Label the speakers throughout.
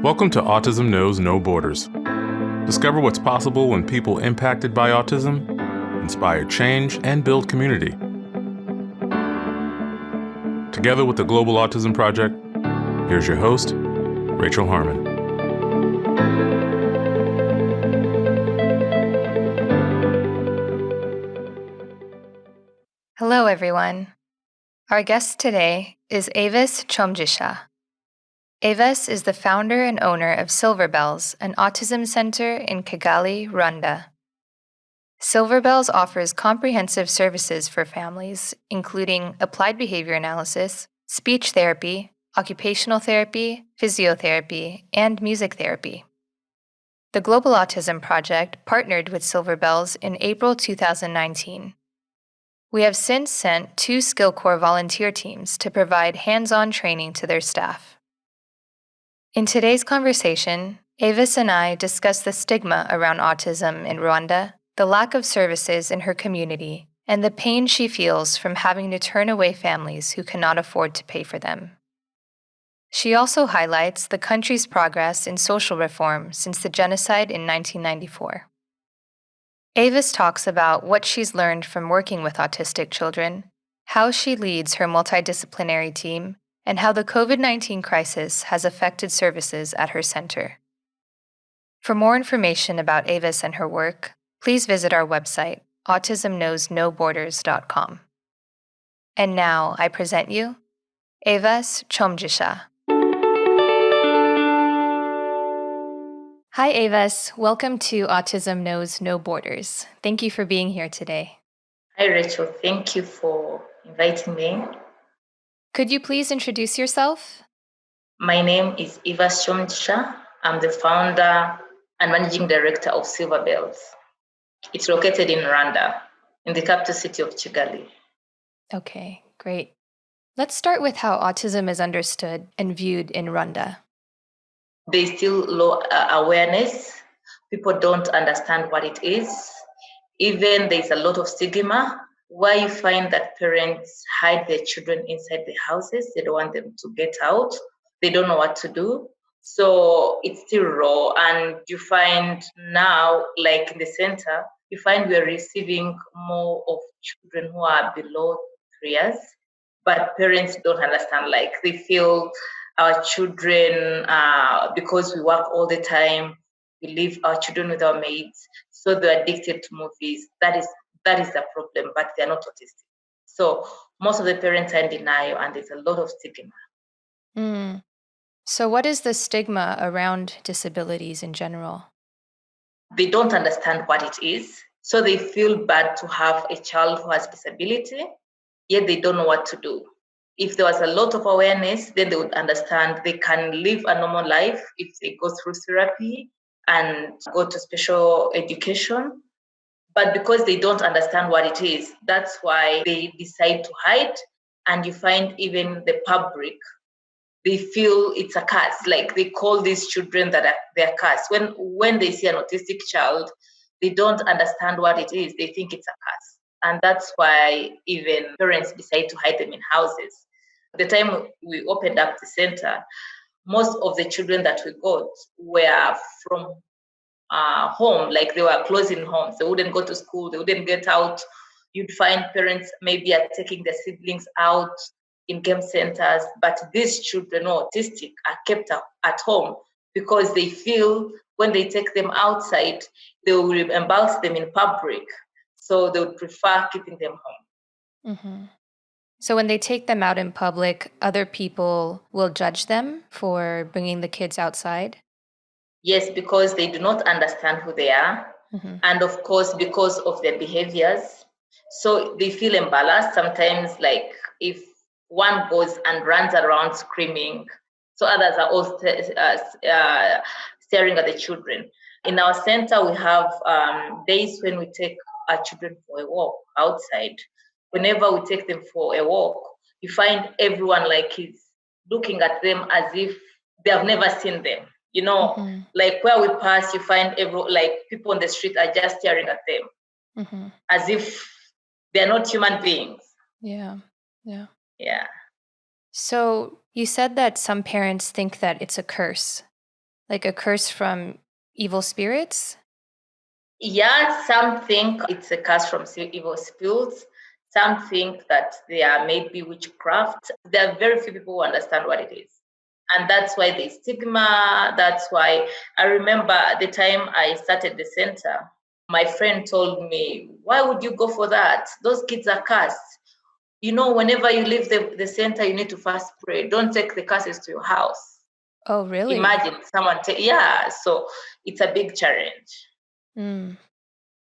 Speaker 1: Welcome to Autism Knows No Borders. Discover what's possible when people impacted by autism inspire change and build community. Together with the Global Autism Project, here's your host, Rachel Harmon.
Speaker 2: Hello, everyone. Our guest today is Evas Kyomugisha. Evas is the founder and owner of Silver Bells, an autism center in Kigali, Rwanda. Silver Bells offers comprehensive services for families, including applied behavior analysis, speech therapy, occupational therapy, physiotherapy, and music therapy. The Global Autism Project partnered with Silver Bells in April 2019. We have since sent 2 SkillCorps volunteer teams to provide hands-on training to their staff. In today's conversation, Evas and I discuss the stigma around autism in Rwanda, the lack of services in her community, and the pain she feels from having to turn away families who cannot afford to pay for them. She also highlights the country's progress in social reform since the genocide in 1994. Evas talks about what she's learned from working with autistic children, how she leads her multidisciplinary team, and how the COVID-19 crisis has affected services at her center. For more information about Evas and her work, please visit our website, autismknowsnoborders.com. And now I present you, Evas Kyomugisha. Hi, Evas. Welcome to Autism Knows No Borders. Thank you for being here today.
Speaker 3: Hi, Rachel. Thank you for inviting me.
Speaker 2: Could you please introduce yourself?
Speaker 3: My name is Evas Kyomugisha. I'm the founder and managing director of Silver Bells. It's located in Rwanda, in the capital city of Kigali.
Speaker 2: Okay, great. Let's start with how autism is understood and viewed in Rwanda.
Speaker 3: There's still low awareness. People don't understand what it is. Even there's a lot of stigma where you find that parents hide their children inside their houses. They don't want them to get out. They don't know what to do. So it's still raw. And you find now, like in the center, you find we're receiving more of children who are below 3 years, but parents don't understand. Like they feel our children, because we work all the time, we leave our children with our maids, so they're addicted to movies. That is the problem, but they're not autistic. So most of the parents are in denial, and there's a lot of stigma.
Speaker 2: So what is the stigma around disabilities in general?
Speaker 3: They don't understand what it is, so they feel bad to have a child who has disability, yet they don't know what to do. If there was a lot of awareness, then they would understand they can live a normal life if they go through therapy and go to special education. But because they don't understand what it is, that's why they decide to hide. And you find even the public, they feel it's a curse. Like they call these children that they're cursed. When they see an autistic child, they don't understand what it is. They think it's a curse. And that's why even parents decide to hide them in houses. The time we opened up the center, most of the children that we got were from home, like they were closing homes. They wouldn't go to school, they wouldn't get out. You'd find parents maybe are taking their siblings out in game centers, but these children who are autistic are kept at home because they feel when they take them outside, they will embarrass them in public. So they would prefer keeping them home.
Speaker 2: Mm-hmm. So when they take them out in public, other people will judge them for bringing the kids outside?
Speaker 3: Yes, because they do not understand who they are. Mm-hmm. And of course, because of their behaviors. So they feel embarrassed sometimes, like if one goes and runs around screaming, so others are all staring at the children. In our center, we have days when we take our children for a walk outside. Whenever we take them for a walk, you find everyone like is looking at them as if they have never seen them. You know, mm-hmm. Like where we pass, you find people on the street are just staring at them, mm-hmm. as if they're not human beings.
Speaker 2: Yeah.
Speaker 3: Yeah.
Speaker 2: So you said that some parents think that it's a curse. Like a curse from evil spirits?
Speaker 3: Yeah, some think it's a curse from evil spirits. Some think that they are maybe witchcraft. There are very few people who understand what it is. And that's why there's stigma. That's why I remember at the time I started the center, my friend told me, why would you go for that? Those kids are cursed. You know, whenever you leave the center, you need to first pray. Don't take the curses to your house.
Speaker 2: Oh, really?
Speaker 3: Imagine someone, so it's a big challenge.
Speaker 2: Mm.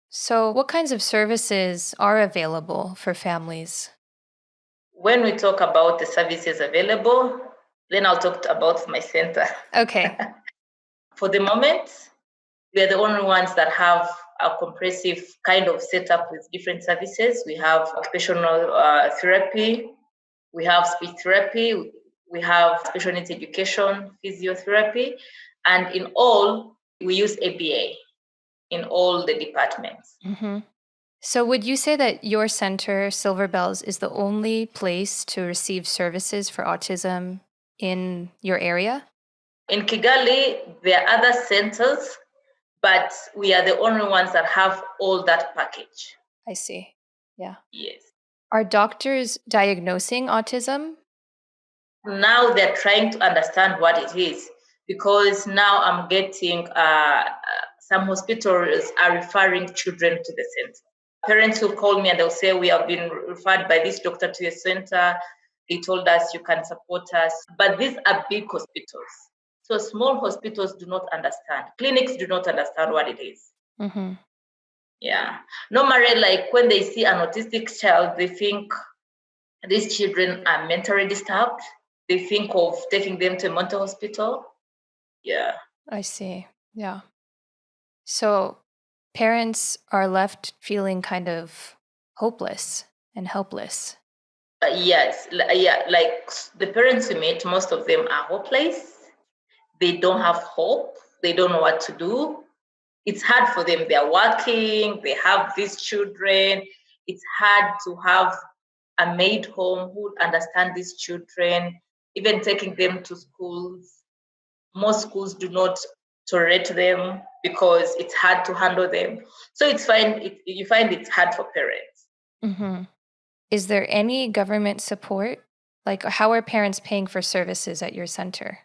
Speaker 2: So, what kinds of services are available for families?
Speaker 3: When we talk about the services available, then I'll talk about my center.
Speaker 2: Okay.
Speaker 3: For the moment, we are the only ones that have a comprehensive kind of setup with different services. We have occupational therapy, we have speech therapy, we have special needs education, physiotherapy, and in all, we use ABA in all the departments.
Speaker 2: Mm-hmm. So, would you say that your center, Silver Bells, is the only place to receive services for autism in your area?
Speaker 3: In Kigali, there are other centers, but we are the only ones that have all that package.
Speaker 2: I see. Yeah.
Speaker 3: Yes.
Speaker 2: Are doctors diagnosing autism?
Speaker 3: Now they're trying to understand what it is, because now I'm getting some hospitals are referring children to the center. Parents will call me and they'll say, we have been referred by this doctor to the center. They told us you can support us. But these are big hospitals. So small hospitals do not understand. Clinics do not understand what it is.
Speaker 2: Mm-hmm.
Speaker 3: Yeah. Normally, like when they see an autistic child, they think these children are mentally disturbed. They think of taking them to a mental hospital. Yeah.
Speaker 2: I see. Yeah. So, parents are left feeling kind of hopeless and helpless.
Speaker 3: Yes. Yeah. Like the parents we meet, most of them are hopeless. They don't have hope. They don't know what to do. It's hard for them. They're working. They have these children. It's hard to have a maid home who understand these children, even taking them to schools. Most schools do not tolerate them because it's hard to handle them. So you find it's hard for parents.
Speaker 2: Mm-hmm. Is there any government support? Like, how are parents paying for services at your center?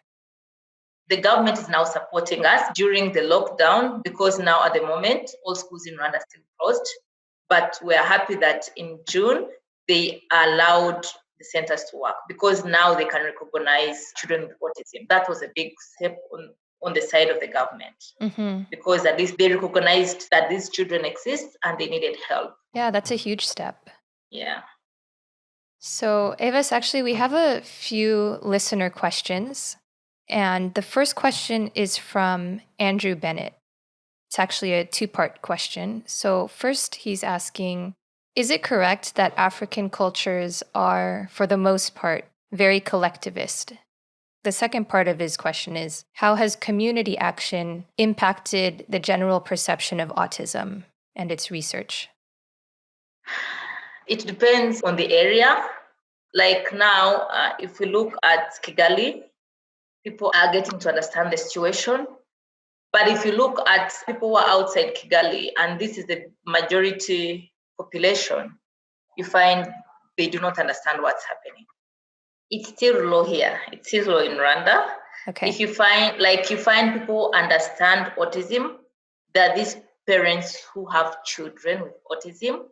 Speaker 3: The government is now supporting us during the lockdown, because now at the moment, all schools in Rwanda are still closed. But we're happy that in June, they allowed the centers to work, because now they can recognize children with autism. That was a big step on the side of the government,
Speaker 2: Mm-hmm.
Speaker 3: because at least they recognized that these children exist and they needed help.
Speaker 2: Yeah, that's a huge step.
Speaker 3: Yeah.
Speaker 2: So, Evas, actually, we have a few listener questions. And the first question is from Andrew Bennett. It's actually a two-part question. So, first, he's asking, is it correct that African cultures are, for the most part, very collectivist? The second part of his question is, how has community action impacted the general perception of autism and its research?
Speaker 3: It depends on the area. Like now, if we look at Kigali, people are getting to understand the situation. But if you look at people who are outside Kigali, and this is the majority population, you find they do not understand what's happening. It's still low here. It's still low in Rwanda.
Speaker 2: Okay.
Speaker 3: If you find people who understand autism, there are these parents who have children with autism,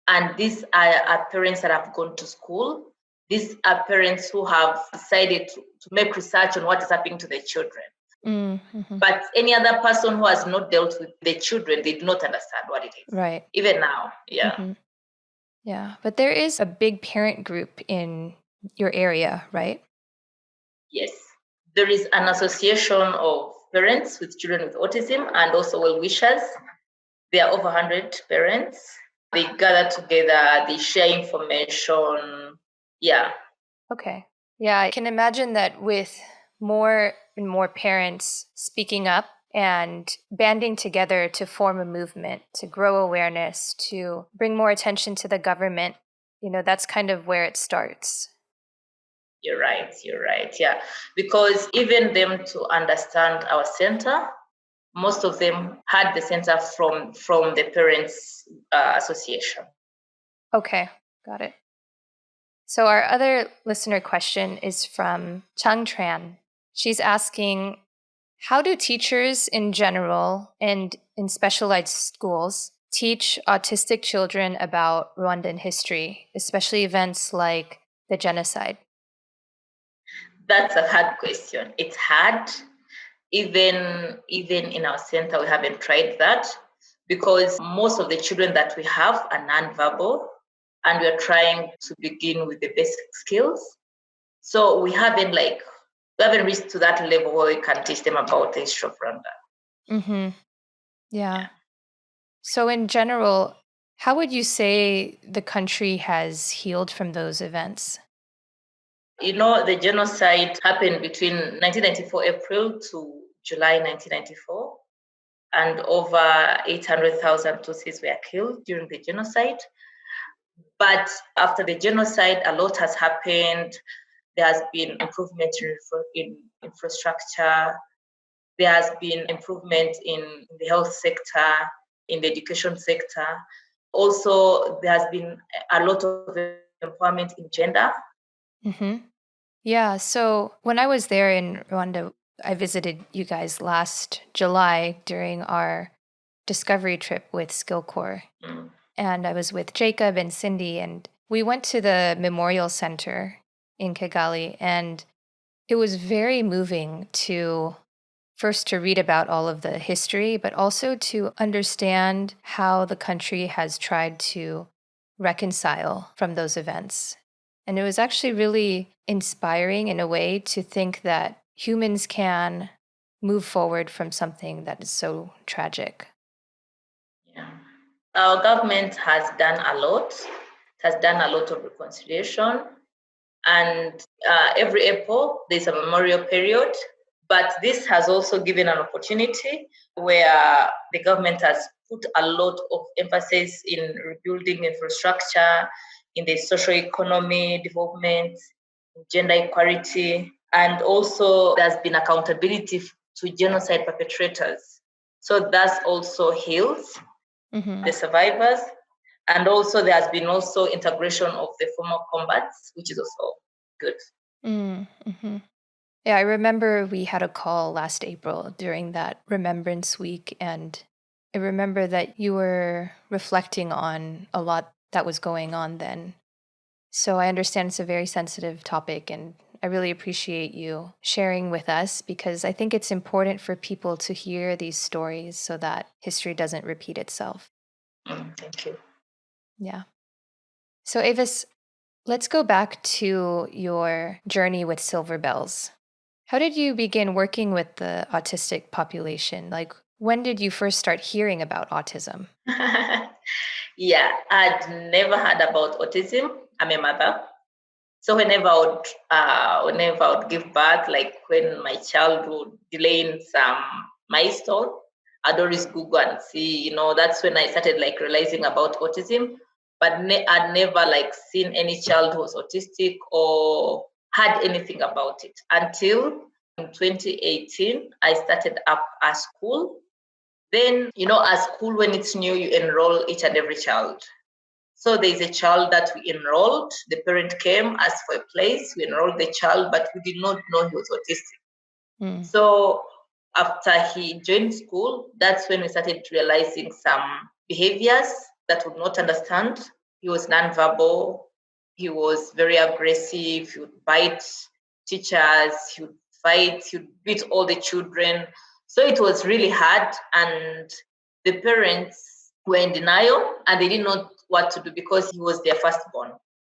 Speaker 3: and these are parents that have gone to school. These are parents who have decided to make research on what is happening to their children.
Speaker 2: Mm-hmm.
Speaker 3: But any other person who has not dealt with the children, they do not understand what it is.
Speaker 2: Right.
Speaker 3: Even now, yeah.
Speaker 2: Mm-hmm. Yeah, but there is a big parent group in your area, right?
Speaker 3: Yes. There is an association of parents with children with autism and also well-wishers. There are over 100 parents. They gather together, they share information. Yeah.
Speaker 2: Okay. Yeah, I can imagine that with more and more parents speaking up and banding together to form a movement, to grow awareness, to bring more attention to the government, that's kind of where it starts.
Speaker 3: You're right. Yeah. Because even them to understand our center, most of them had the center from the parents association.
Speaker 2: Okay, got it. So our other listener question is from Chang Tran. She's asking, how do teachers in general and in specialized schools teach autistic children about Rwandan history, especially events like the genocide?
Speaker 3: That's a hard question. It's hard. Even in our center, we haven't tried that because most of the children that we have are nonverbal, and we're trying to begin with the basic skills. So we haven't reached to that level where we can teach them about the history of Rwanda.
Speaker 2: Mm-hmm. Yeah. So in general, how would you say the country has healed from those events?
Speaker 3: The genocide happened between 1994 April to July 1994, and over 800,000 Tutsis were killed during the genocide. But after the genocide, a lot has happened. There has been improvement in infrastructure. There has been improvement in the health sector, in the education sector. Also, there has been a lot of empowerment in gender.
Speaker 2: Mm-hmm. Yeah. So when I was there in Rwanda, I visited you guys last July during our discovery trip with SkillCorps.
Speaker 3: Mm.
Speaker 2: And I was with Jacob and Cindy, and we went to the Memorial Center in Kigali. And it was very moving to first to read about all of the history, but also to understand how the country has tried to reconcile from those events. And it was actually really inspiring in a way to think that humans can move forward from something that is so tragic.
Speaker 3: Yeah. Our government has done a lot. It has done a lot of reconciliation. And every April, there's a memorial period. But this has also given an opportunity where the government has put a lot of emphasis in rebuilding infrastructure, in the social economy development, gender equality, and also there's been accountability to genocide perpetrators. So that's also heals the survivors. And also there has been also integration of the former combats, which is also good.
Speaker 2: Mm-hmm. Yeah, I remember we had a call last April during that Remembrance Week, and I remember that you were reflecting on a lot that was going on then. So I understand it's a very sensitive topic, and I really appreciate you sharing with us because I think it's important for people to hear these stories so that history doesn't repeat itself.
Speaker 3: Thank you.
Speaker 2: Yeah. So, Avis, let's go back to your journey with Silver Bells. How did you begin working with the autistic population? Like, when did you first start hearing about autism?
Speaker 3: Yeah, I'd never heard about autism. I'm a mother. So whenever I would give birth, like when my child would delay in some milestone, I'd always Google and see, that's when I started like realizing about autism. But I'd never like seen any child who was autistic or had anything about it until in 2018, I started up a school. Then, a school, when it's new, you enroll each and every child. So there's a child that we enrolled. The parent came, asked for a place. We enrolled the child, but we did not know he was autistic.
Speaker 2: Mm.
Speaker 3: So after he joined school, that's when we started realizing some behaviors that would not understand. He was nonverbal. He was very aggressive. He would bite teachers. He would fight. He would beat all the children. So it was really hard. And the parents were in denial and they didn't know what to do because he was their firstborn.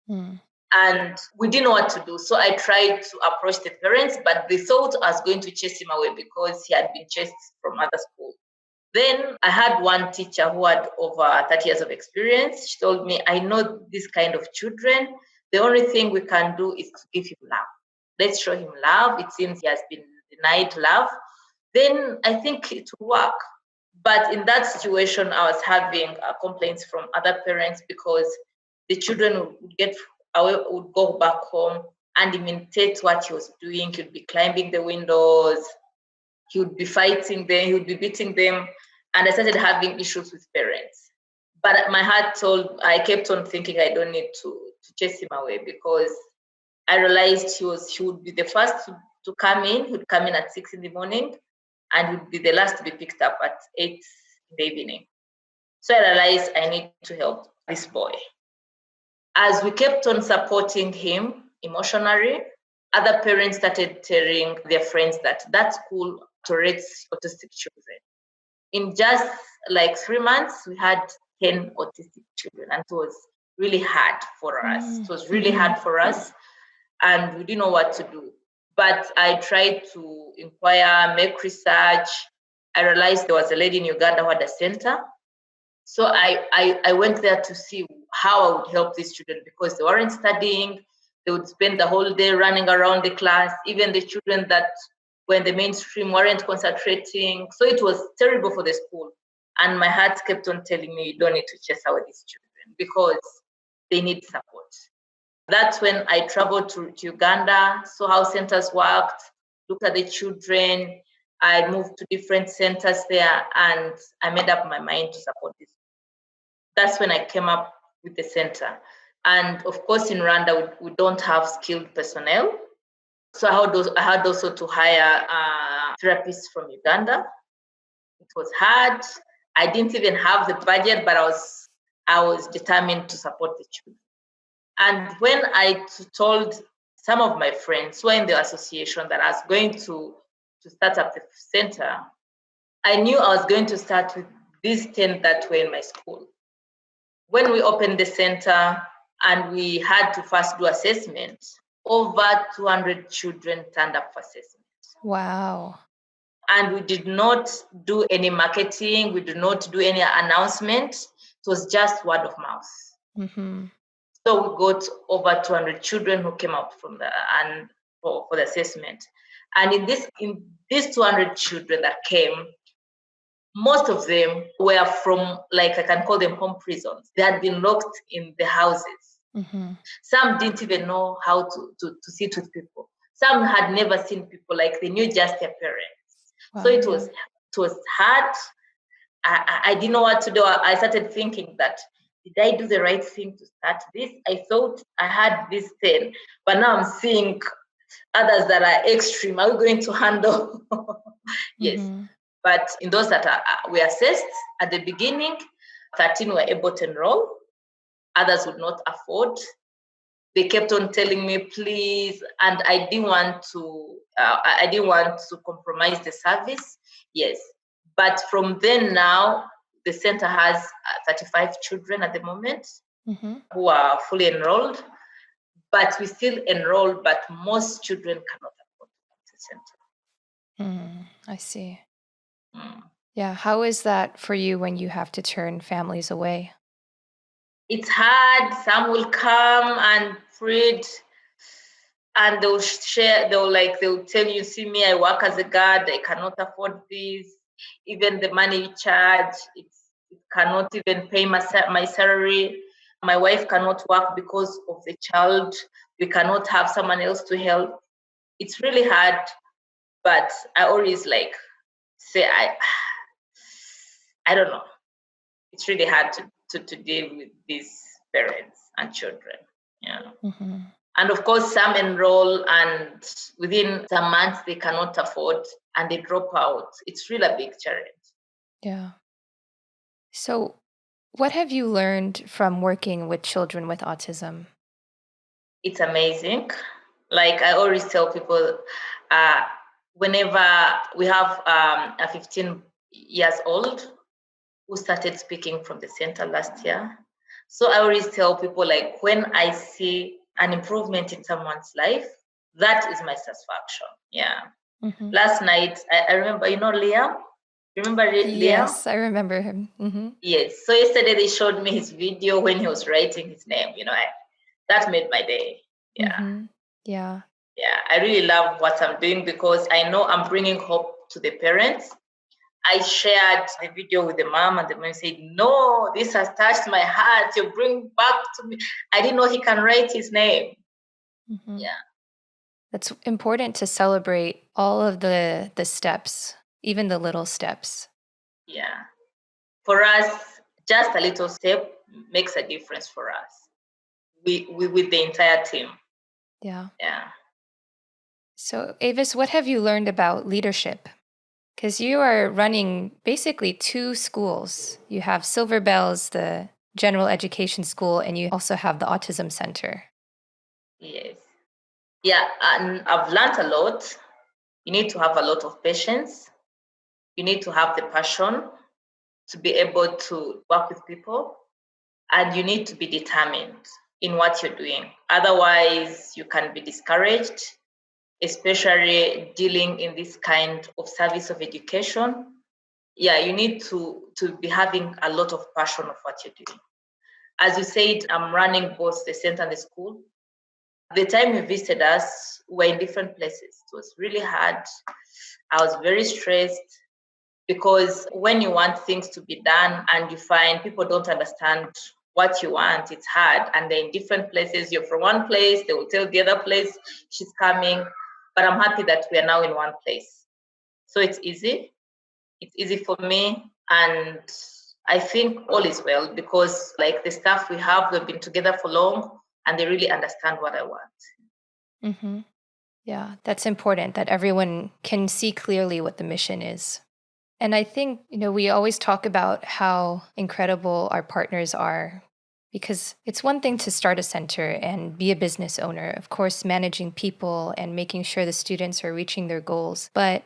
Speaker 2: Mm.
Speaker 3: And we didn't know what to do. So I tried to approach the parents, but they thought I was going to chase him away because he had been chased from other schools. Then I had one teacher who had over 30 years of experience. She told me, I know this kind of children. The only thing we can do is to give him love. Let's show him love. It seems he has been denied love. Then I think it will work. But in that situation, I was having complaints from other parents because the children would go back home and imitate what he was doing. He would be climbing the windows, he would be fighting them, he would be beating them. And I started having issues with parents. But my heart I kept on thinking I don't need to chase him away, because I realized he would be the first to come in. He would come in at 6 in the morning, and he would be the last to be picked up at 8 in the evening. So I realized I need to help this boy. As we kept on supporting him emotionally, other parents started telling their friends that school tolerates autistic children. In just like 3 months, we had 10 autistic children, and it was really hard for us. It was really hard for us, and we didn't know what to do. But I tried to inquire, make research. I realized there was a lady in Uganda who had a center. So I went there to see how I would help these children, because they weren't studying. They would spend the whole day running around the class. Even the children that were in the mainstream weren't concentrating. So it was terrible for the school. And my heart kept on telling me, you don't need to chase away these children, because they need support. That's when I traveled to Uganda, saw how centers worked, looked at the children. I moved to different centers there, and I made up my mind to support this. That's when I came up with the center. And of course, in Rwanda, we don't have skilled personnel. So I had also to hire therapists from Uganda. It was hard. I didn't even have the budget, but I was determined to support the children. And when I told some of my friends who are in the association that I was going to start up the center, I knew I was going to start with these 10 that were in my school. When we opened the center and we had to first do assessment, over 200 children turned up for assessment.
Speaker 2: Wow.
Speaker 3: And we did not do any marketing. We did not do any announcement. It was just word of mouth.
Speaker 2: Mm-hmm.
Speaker 3: So we got over 200 children who came up for the assessment. And in these 200 children that came, most of them were from, like, I can call them home prisons. They had been locked in the houses.
Speaker 2: Mm-hmm.
Speaker 3: Some didn't even know how to sit with people. Some had never seen people, like they knew just their parents.
Speaker 2: Wow,
Speaker 3: so it was hard. I didn't know what to do. I started thinking that, did I do the right thing to start this? I thought I had this 10, but now I'm seeing others that are extreme. Are we going to handle? Yes.
Speaker 2: Mm-hmm.
Speaker 3: But in those that we assessed at the beginning, 13 were able to enroll. Others would not afford. They kept on telling me, please, and I didn't want to compromise the service. Yes. But from then now, the center has 35 children at the moment who are fully enrolled, but we still enroll, but most children cannot afford the center.
Speaker 2: I see. Yeah. How is that for you when you have to turn families away?
Speaker 3: It's hard. Some will come and plead, and they'll tell you, see me, I work as a guard, I cannot afford this. Even the money you charge, it cannot even pay my salary. My wife cannot work because of the child. We cannot have someone else to help. It's really hard, but I always say, I don't know. It's really hard to deal with these parents and children. Yeah.
Speaker 2: Mm-hmm.
Speaker 3: And of course, some enroll and within some months they cannot afford and they drop out. It's really a big challenge.
Speaker 2: Yeah. So, what have you learned from working with children with autism?
Speaker 3: It's amazing. Like I always tell people, whenever we have a 15 years old who started speaking from the center last year. So I always tell people, like, when I see an improvement in someone's life, that is my satisfaction. Yeah.
Speaker 2: Mm-hmm.
Speaker 3: Last night, I remember, Liam? Remember Liam?
Speaker 2: Yes, I remember him. Mm-hmm.
Speaker 3: Yes. So yesterday they showed me his video when he was writing his name. That made my day. Yeah.
Speaker 2: Mm-hmm. Yeah.
Speaker 3: Yeah. I really love what I'm doing because I know I'm bringing hope to the parents. I shared the video with the mom, and the mom said, no, this has touched my heart. You bring back to me. I didn't know he can write his name.
Speaker 2: Mm-hmm.
Speaker 3: Yeah.
Speaker 2: That's important to celebrate all of the steps, even the little steps.
Speaker 3: Yeah. For us, just a little step makes a difference for us. We with the entire team.
Speaker 2: Yeah.
Speaker 3: Yeah.
Speaker 2: So, Avis, what have you learned about leadership? Because you are running basically two schools. You have Silver Bells, the general education school, and you also have the Autism Center.
Speaker 3: Yes. Yeah, and I've learned a lot. You need to have a lot of patience. You need to have the passion to be able to work with people, and you need to be determined in what you're doing. Otherwise, you can be discouraged, especially dealing in this kind of service of education. Yeah, you need to be having a lot of passion of what you're doing. As you said, I'm running both the center and the school. The time you visited us, we were in different places. It was really hard. I was very stressed because when you want things to be done and you find people don't understand what you want, it's hard. And they're in different places. You're from one place, they will tell the other place she's coming. But I'm happy that we are now in one place. So it's easy. It's easy for me. And I think all is well because, like, the staff we have, we've been together for long and they really understand what I want.
Speaker 2: Mm-hmm. Yeah, that's important that everyone can see clearly what the mission is. And I think, we always talk about how incredible our partners are because it's one thing to start a center and be a business owner, of course, managing people and making sure the students are reaching their goals. But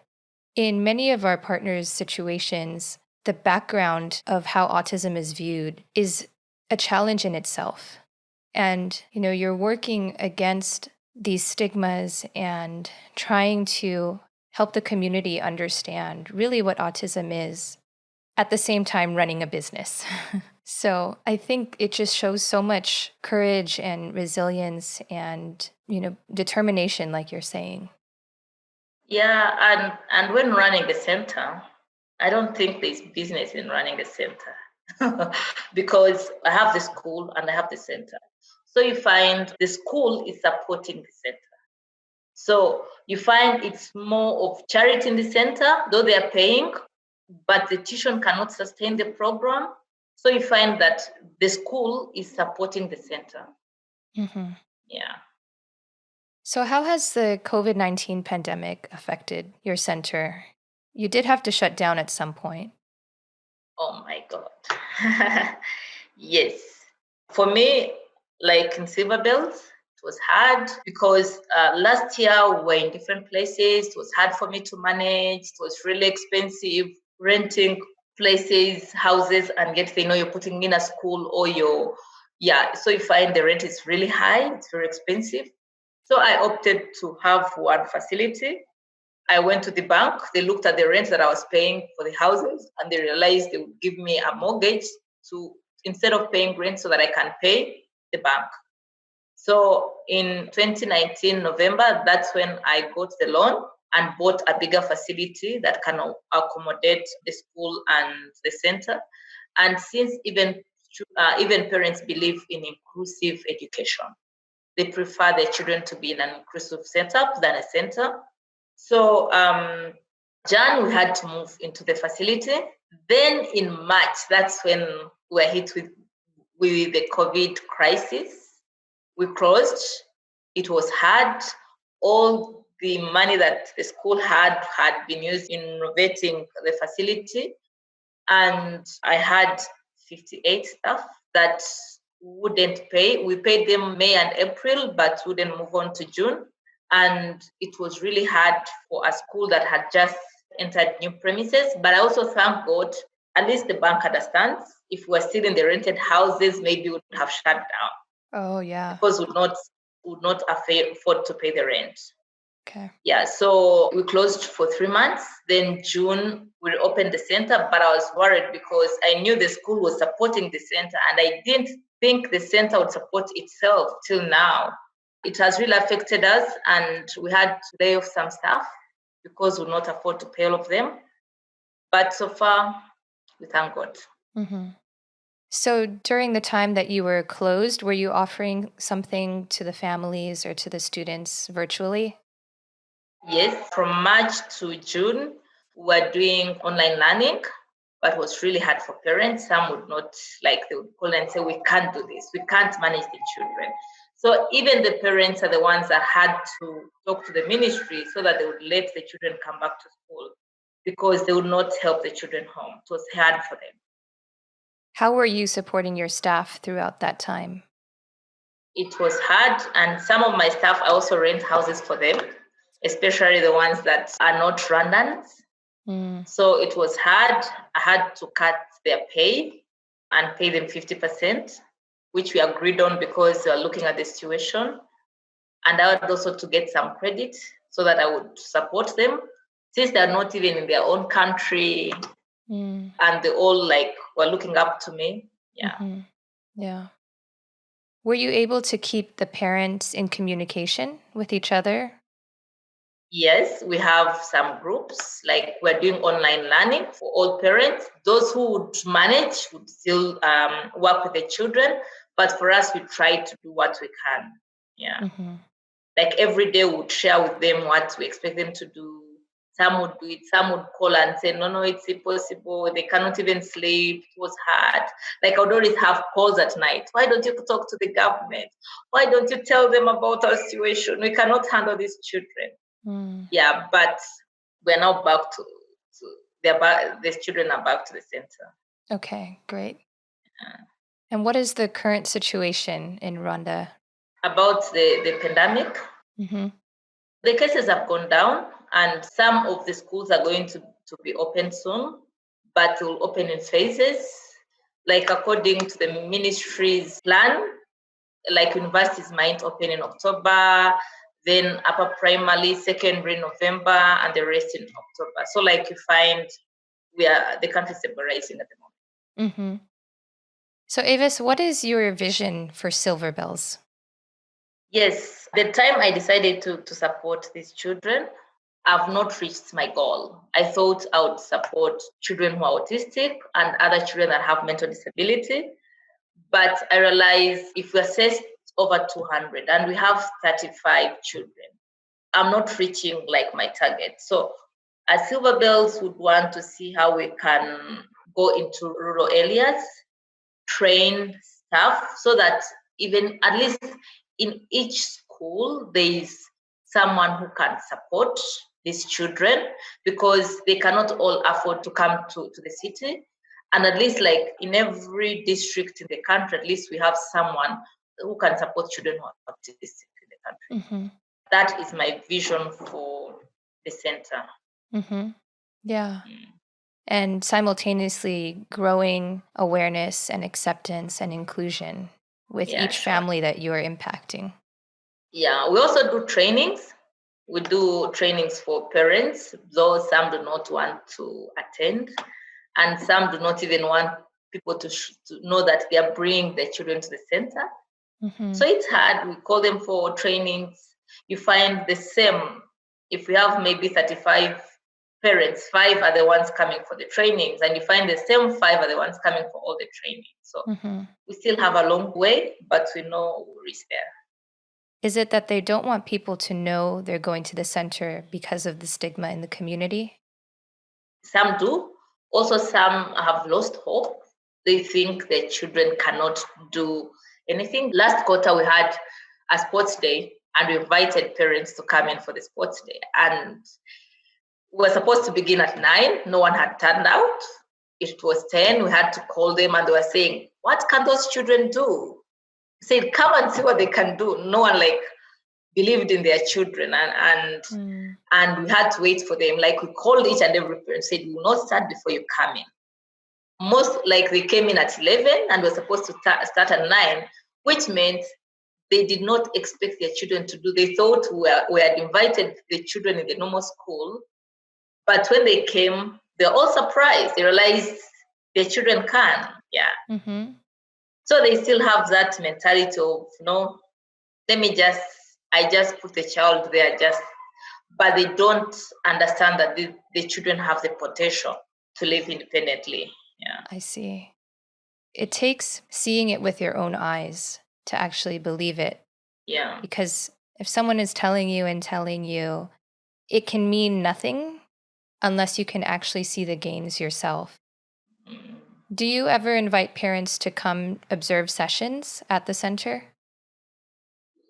Speaker 2: in many of our partners' situations, the background of how autism is viewed is a challenge in itself. And, you're working against these stigmas and trying to help the community understand really what autism is, at the same time running a business. So I think it just shows so much courage and resilience and, determination, like you're saying.
Speaker 3: Yeah, and when running the center, I don't think there's business in running the center because I have the school and I have the center. So you find the school is supporting the center. So you find it's more of charity in the center, though they are paying, but the tuition cannot sustain the program. So you find that the school is supporting the center.
Speaker 2: Mm-hmm.
Speaker 3: Yeah.
Speaker 2: So, how has the COVID-19 pandemic affected your center? You did have to shut down at some point.
Speaker 3: Oh my God. Yes. For me, like in Silver Bells, it was hard because last year we were in different places. It was hard for me to manage. It was really expensive renting places, houses, and yet they know you're putting in a school or yeah. So you find the rent is really high. It's very expensive. So I opted to have one facility. I went to the bank, they looked at the rent that I was paying for the houses, and they realized they would give me a mortgage to instead of paying rent so that I can pay the bank. So in 2019 November, that's when I got the loan and bought a bigger facility that can accommodate the school and the center. And since even parents believe in inclusive education, they prefer their children to be in an inclusive setup than a center. So Jan, we had to move into the facility. Then in March, that's when we were hit with the COVID crisis. We closed. It was hard. All the money that the school had been used in renovating the facility. And I had 58 staff that wouldn't pay. We paid them May and April, but wouldn't move on to June. And it was really hard for a school that had just entered new premises. But I also thank God, at least the bank understands. If we were still in the rented houses, maybe we would have shut down
Speaker 2: Oh, yeah.
Speaker 3: because would not afford to pay the rent.
Speaker 2: Okay.
Speaker 3: Yeah, so we closed for 3 months. Then June, we opened the center, but I was worried because I knew the school was supporting the center and I didn't think the center would support itself till now. It has really affected us and we had to lay off some staff because we could not afford to pay all of them. But so far, we thank God.
Speaker 2: Mm-hmm. So during the time that you were closed, were you offering something to the families or to the students virtually?
Speaker 3: Yes, from March to June, we were doing online learning, but it was really hard for parents. Some would not like, they would call and say, we can't do this, we can't manage the children. So even the parents are the ones that had to talk to the ministry so that they would let the children come back to school because they would not help the children home. It was hard for them.
Speaker 2: How were you supporting your staff throughout that time?
Speaker 3: It was hard, and some of my staff, I also rent houses for them, especially the ones that are not Rwandans. So it was hard. I had to cut their pay and pay them 50%, which we agreed on because we are looking at the situation. And I had also to get some credit so that I would support them, since they're not even in their own country and they all like were looking up to me. Yeah.
Speaker 2: Yeah. Were you able to keep the parents in communication with each other?
Speaker 3: Yes, we have some groups, like we're doing online learning for all parents. Those who would manage would still work with the children, but for us, we try to do what we can. Yeah. Like every day, we would share with them what we expect them to do. Some would do it, some would call and say, no, it's impossible. They cannot even sleep. It was hard. Like I would always have calls at night. Why don't you talk to the government? Why don't you tell them about our situation? We cannot handle these children. Yeah, but we're now back to these children are back to the center.
Speaker 2: Okay, great. And what is the current situation in Rwanda?
Speaker 3: About the pandemic, the cases have gone down, and some of the schools are going to be open soon, but will open in phases. Like according to the ministry's plan, like universities might open in October, then upper primary, secondary November, and the rest in October. So like you find the country stabilizing at the moment.
Speaker 2: So Avis, what is your vision for Silver Bells?
Speaker 3: Yes, the time I decided to support these children, I've not reached my goal. I thought I would support children who are autistic and other children that have mental disability. But I realized if we assess over 200 and we have 35 children, I'm not reaching like my target. So as Silver Bells would want to see how we can go into rural areas, train staff so that even at least in each school, there is someone who can support these children because they cannot all afford to come to the city. And at least like in every district in the country, at least we have someone who can support children who are autistic in the country. That is my vision for the center.
Speaker 2: Yeah. And simultaneously growing awareness and acceptance and inclusion with each family that you are impacting.
Speaker 3: Yeah, we also do trainings. We do trainings for parents, though some do not want to attend, and some do not even want people to know that they are bringing their children to the center. So it's hard. We call them for trainings. You find the same. If we have maybe 35 parents, 5 are the ones coming for the trainings, and you find the same 5 are the ones coming for all the training. So we still have a long way, but we know we'll reach there.
Speaker 2: Is it that they don't want people to know they're going to the center because of the stigma in the community?
Speaker 3: Some do. Also, some have lost hope. They think their children cannot do anything. Last quarter, we had a sports day, and we invited parents to come in for the sports day. And we were supposed to begin at 9. No one had turned out. It was 10. We had to call them, and they were saying, "What can those children do?" We said, "Come and see what they can do." No one believed in their children, and we had to wait for them. Like we called each and every parent, said, "We will not start before you come in." Most they came in at 11 and were supposed to start at 9, which meant they did not expect their children to do. They thought we had invited the children in the normal school, but when they came, they're all surprised. They realized their children can. Yeah. So they still have that mentality of, no, I just put the child there but they don't understand that the children have the potential to live independently. Yeah.
Speaker 2: I see. It takes seeing it with your own eyes to actually believe it.
Speaker 3: Yeah.
Speaker 2: Because if someone is telling you, it can mean nothing unless you can actually see the gains yourself. Do you ever invite parents to come observe sessions at the center?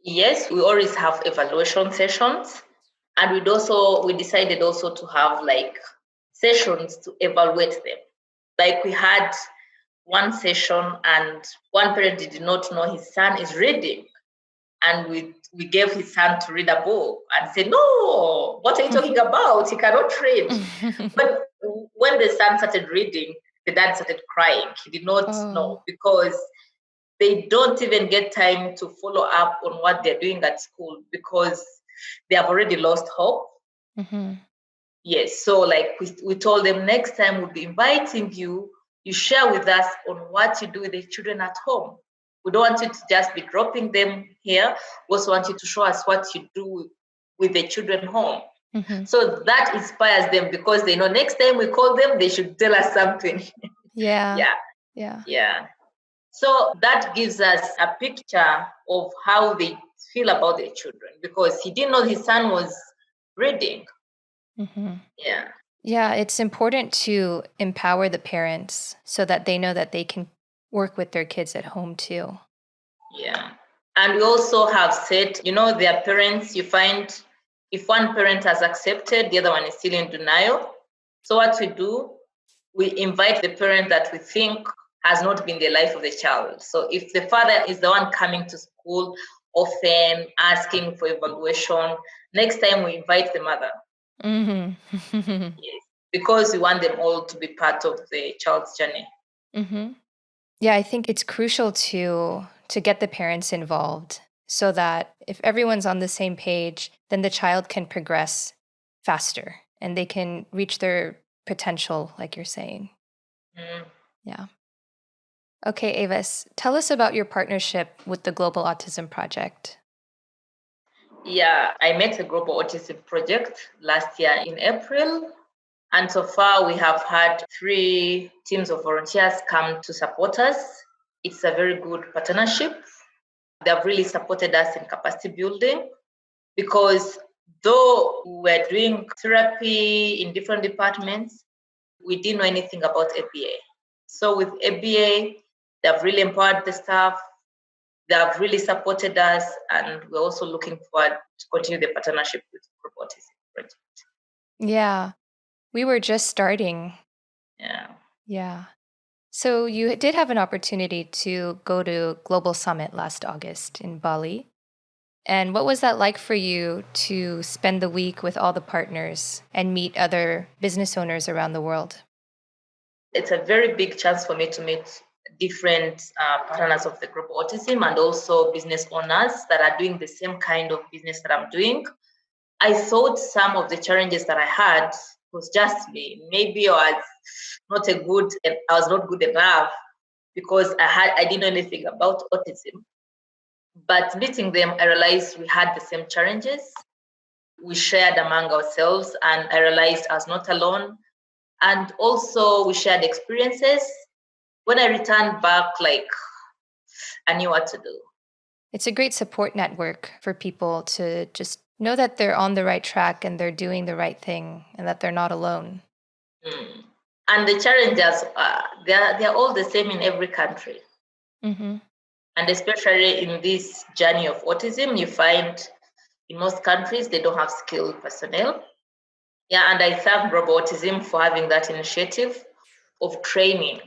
Speaker 3: Yes, we always have evaluation sessions, and we decided also to have like sessions to evaluate them. Like we had one session and one parent did not know his son is reading, and we gave his son to read a book and said, no, what are you talking about? He cannot read. But when the son started reading, the dad started crying. He did not know, because they don't even get time to follow up on what they're doing at school because they have already lost hope. Yes, so like we told them, next time we'll be inviting you, you share with us on what you do with the children at home. We don't want you to just be dropping them here. We also want you to show us what you do with the children home. So that inspires them, because they know next time we call them, they should tell us something.
Speaker 2: Yeah.
Speaker 3: So that gives us a picture of how they feel about their children, because he didn't know his son was reading.
Speaker 2: Yeah, it's important to empower the parents so that they know that they can work with their kids at home too.
Speaker 3: Yeah. And we also have said, their parents, you find if one parent has accepted, the other one is still in denial. So what we do, we invite the parent that we think has not been the life of the child. So if the father is the one coming to school often, asking for evaluation, next time we invite the mother. Yes, because we want them all to be part of the child's journey.
Speaker 2: Yeah, I think it's crucial to get the parents involved so that if everyone's on the same page, then the child can progress faster and they can reach their potential, like you're saying. Yeah. Okay, Evas, tell us about your partnership with the Global Autism Project.
Speaker 3: Yeah, I met the Global Autism Project last year in April. And so far, we have had 3 teams of volunteers come to support us. It's a very good partnership. They have really supported us in capacity building, because though we're doing therapy in different departments, we didn't know anything about ABA. So with ABA, they have really empowered the staff. They have really supported us, and we're also looking forward to continue the partnership with Global Autism Project.
Speaker 2: Yeah, we were just starting. Yeah. So you did have an opportunity to go to Global Summit last August in Bali. And what was that like for you to spend the week with all the partners and meet other business owners around the world?
Speaker 3: It's a very big chance for me to meet different partners of the Global Autism, and also business owners that are doing the same kind of business that I'm doing. I thought some of the challenges that I had was just me. Maybe I was not good enough, because I didn't know anything about autism. But meeting them, I realized we had the same challenges. We shared among ourselves, and I realized I was not alone. And also we shared experiences. When I returned back, I knew what to do.
Speaker 2: It's a great support network for people to just know that they're on the right track and they're doing the right thing and that they're not alone.
Speaker 3: And the challenges, they're all the same in every country. And especially in this journey of autism, you find in most countries, they don't have skilled personnel. Yeah, and I thank Global Autism for having that initiative of training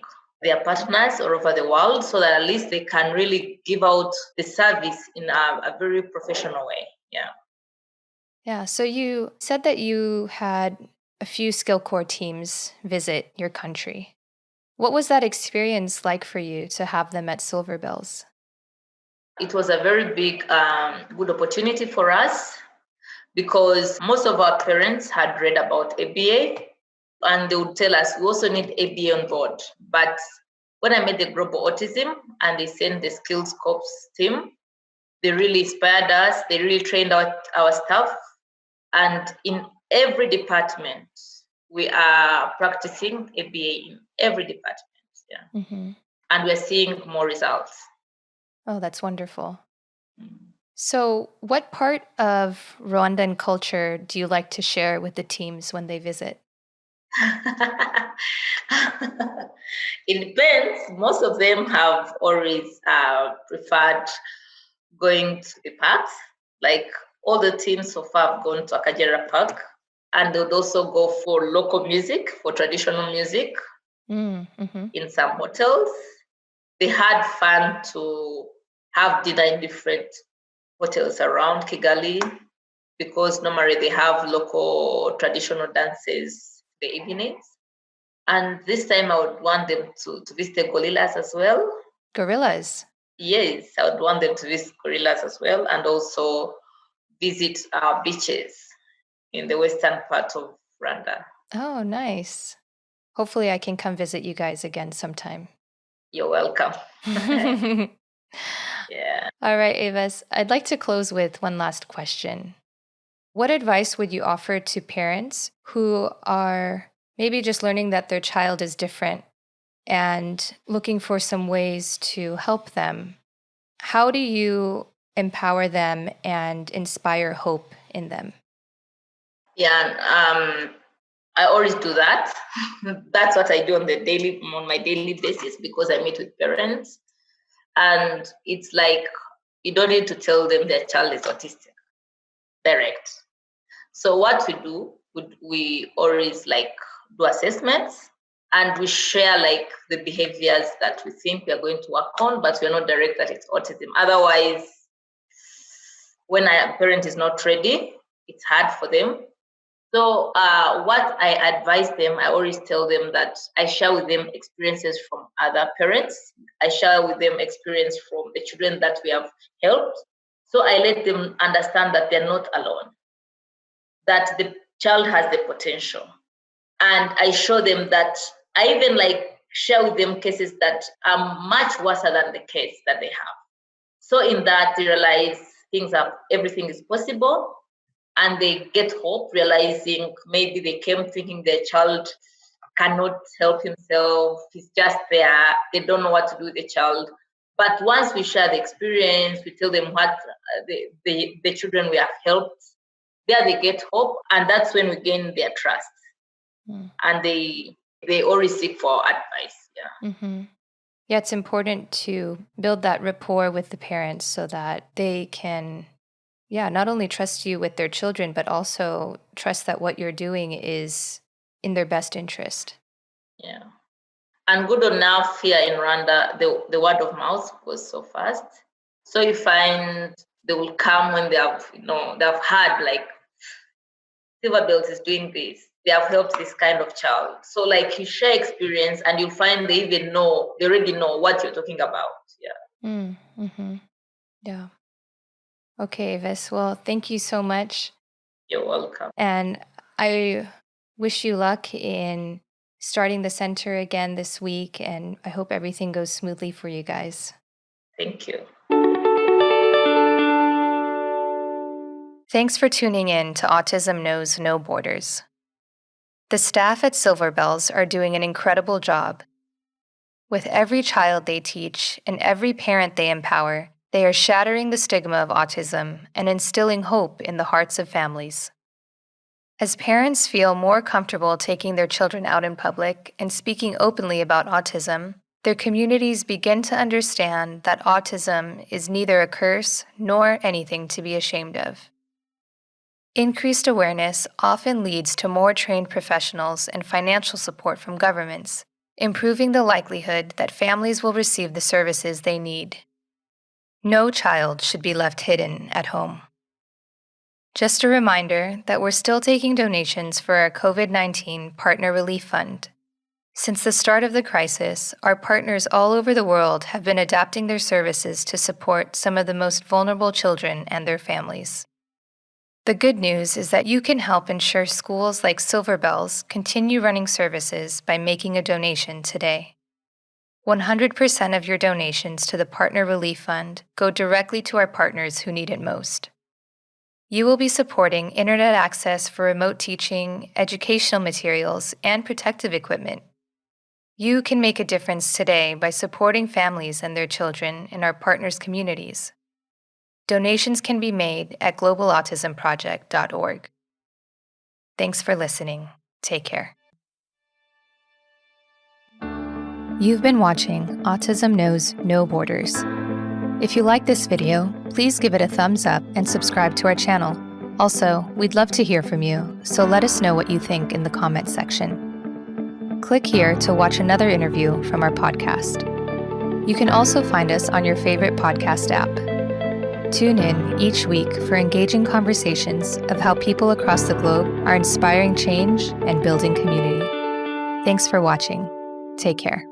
Speaker 3: their partners all over the world, so that at least they can really give out the service in a very professional way.
Speaker 2: Yeah, so you said that you had a few SkillCorps teams visit your country. What was that experience like for you to have them at Silver Bells?
Speaker 3: It was a very big, good opportunity for us, because most of our parents had read about ABA, and they would tell us we also need ABA on board. But when I met the Global Autism and they sent the SkillCorps team, they really inspired us. They really trained our staff. And in every department, we are practicing ABA in every department. And we're seeing more results.
Speaker 2: Oh, that's wonderful. So, what part of Rwandan culture do you like to share with the teams when they visit?
Speaker 3: It depends. Most of them have always preferred going to the parks. Like all the teams so far have gone to Akagera Park, and they would also go for local music, for traditional music
Speaker 2: Mm-hmm.
Speaker 3: in some hotels. They had fun to have dinner in different hotels around Kigali because normally they have local traditional dances in the evenings. And this time I would want them to visit the gorillas as well.
Speaker 2: Gorillas.
Speaker 3: Yes, I would want them to visit gorillas as well and also visit beaches in the western part of Rwanda.
Speaker 2: Oh, nice. Hopefully, I can come visit you guys again sometime.
Speaker 3: You're welcome.
Speaker 2: All
Speaker 3: Yeah.
Speaker 2: right, Evas, I'd like to close with one last question. What advice would you offer to parents who are maybe just learning that their child is different and looking for some ways to help them? How do you empower them and inspire hope in them?
Speaker 3: Yeah, I always do that. That's what I do on my daily basis because I meet with parents. And it's like you don't need to tell them their child is autistic direct. So what we do, we always like do assessments and we share like the behaviors that we think we are going to work on, but we're not direct that it's autism. Otherwise, when a parent is not ready, it's hard for them. So what I advise them, I always tell them that I share with them experiences from other parents. I share with them experience from the children that we have helped. So I let them understand that they're not alone, that the child has the potential. And I show them that I even like share with them cases that are much worse than the case that they have. So in that they realize everything is possible and they get hope, realizing maybe they came thinking their child cannot help himself, he's just there, they don't know what to do with the child. But once we share the experience, we tell them what the children we have helped, there they get hope, and that's when we gain their trust. And they always seek for advice. Yeah.
Speaker 2: Mm-hmm. Yeah, it's important to build that rapport with the parents so that they can, not only trust you with their children, but also trust that what you're doing is in their best interest.
Speaker 3: Yeah. And good enough here in Rwanda, the word of mouth goes so fast. So you find they will come when they've had like Silverbells is doing this. They have helped this kind of child. So like you share experience and you find they already know what you're talking about. Yeah.
Speaker 2: Mm-hmm. Yeah. Okay, Vis. Well, thank you so much.
Speaker 3: You're welcome.
Speaker 2: And I wish you luck in starting the center again this week. And I hope everything goes smoothly for you guys.
Speaker 3: Thank you.
Speaker 2: Thanks for tuning in to Autism Knows No Borders. The staff at Silverbells are doing an incredible job. With every child they teach and every parent they empower, they are shattering the stigma of autism and instilling hope in the hearts of families. As parents feel more comfortable taking their children out in public and speaking openly about autism, their communities begin to understand that autism is neither a curse nor anything to be ashamed of. Increased awareness often leads to more trained professionals and financial support from governments, improving the likelihood that families will receive the services they need. No child should be left hidden at home. Just a reminder that we're still taking donations for our COVID-19 Partner Relief Fund. Since the start of the crisis, our partners all over the world have been adapting their services to support some of the most vulnerable children and their families. The good news is that you can help ensure schools like Silverbells continue running services by making a donation today. 100% of your donations to the Partner Relief Fund go directly to our partners who need it most. You will be supporting internet access for remote teaching, educational materials, and protective equipment. You can make a difference today by supporting families and their children in our partners' communities. Donations can be made at globalautismproject.org. Thanks for listening. Take care. You've been watching Autism Knows No Borders. If you like this video, please give it a thumbs up and subscribe to our channel. Also, we'd love to hear from you, so let us know what you think in the comment section. Click here to watch another interview from our podcast. You can also find us on your favorite podcast app. Tune in each week for engaging conversations of how people across the globe are inspiring change and building community. Thanks for watching. Take care.